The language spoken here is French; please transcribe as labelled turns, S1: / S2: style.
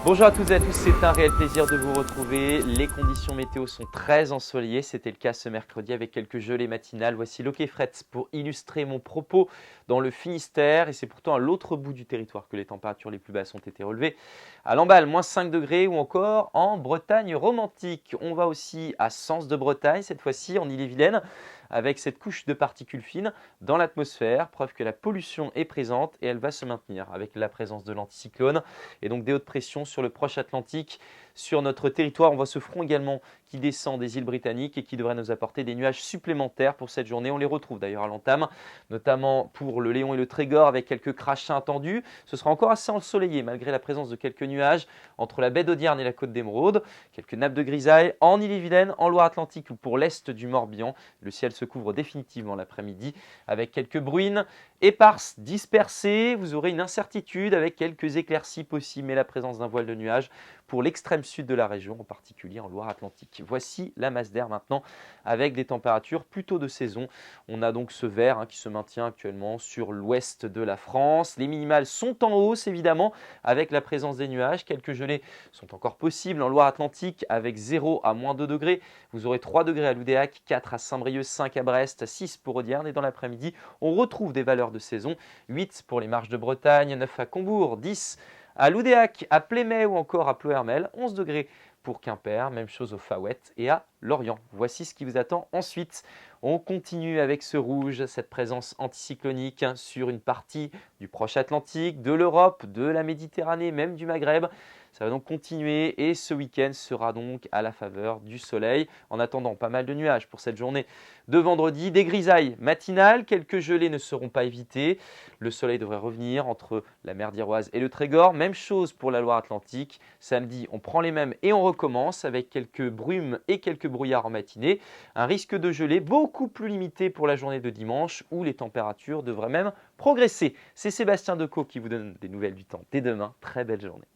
S1: Bonjour à toutes et à tous, c'est un réel plaisir de vous retrouver. Les conditions météo sont très ensoleillées, c'était le cas ce mercredi avec quelques gelées matinales. Voici Lokefret pour illustrer mon propos dans le Finistère et c'est pourtant à l'autre bout du territoire que les températures les plus basses ont été relevées. À Lamballe, moins 5 degrés ou encore en Bretagne romantique. On va aussi à Sens de Bretagne, cette fois-ci en Ille-et-Vilaine, avec cette couche de particules fines dans l'atmosphère, preuve que la pollution est présente et elle va se maintenir avec la présence de l'anticyclone et donc des hautes pressions sur le proche Atlantique. Sur notre territoire, on voit ce front également qui descend des îles britanniques et qui devrait nous apporter des nuages supplémentaires pour cette journée. On les retrouve d'ailleurs à l'entame, notamment pour le Léon et le Trégor avec quelques crachats attendus. Ce sera encore assez ensoleillé malgré la présence de quelques nuages entre la baie d'Audierne et la côte d'Émeraude. Quelques nappes de grisaille en Ille-et-Vilaine, en Loire-Atlantique ou pour l'est du Morbihan. Le ciel se couvre définitivement l'après-midi avec quelques bruines éparses dispersées. Vous aurez une incertitude avec quelques éclaircies possibles, mais la présence d'un voile de nuages pour l'extrême sud de la région, en particulier en Loire-Atlantique. Voici la masse d'air maintenant avec des températures plutôt de saison. On a donc ce vert qui se maintient actuellement sur l'ouest de la France. Les minimales sont en hausse évidemment avec la présence des nuages. Quelques gelées sont encore possibles en Loire-Atlantique avec 0 à moins 2 degrés. Vous aurez 3 degrés à Loudéac, 4 à Saint-Brieuc, 5 à Brest, 6 pour Audierne. Et dans l'après-midi, on retrouve des valeurs de saison. 8 pour les Marches de Bretagne, 9 à Combourg, 10 à Loudéac, à Plémé ou encore à Ploërmel, 11 degrés pour Quimper, même chose au Faouët et à Lorient. Voici ce qui vous attend ensuite. On continue avec ce rouge, cette présence anticyclonique sur une partie du proche Atlantique, de l'Europe, de la Méditerranée, même du Maghreb. Ça va donc continuer et ce week-end sera donc à la faveur du soleil. En attendant, pas mal de nuages pour cette journée de vendredi. Des grisailles matinales, quelques gelées ne seront pas évitées. Le soleil devrait revenir entre la mer d'Iroise et le Trégor. Même chose pour la Loire-Atlantique. Samedi, on prend les mêmes et on recommence avec quelques brumes et quelques brouillards en matinée. Un risque de gelée beaucoup plus limité pour la journée de dimanche où les températures devraient même progresser. C'est Sébastien Decaux qui vous donne des nouvelles du temps dès demain. Très belle journée.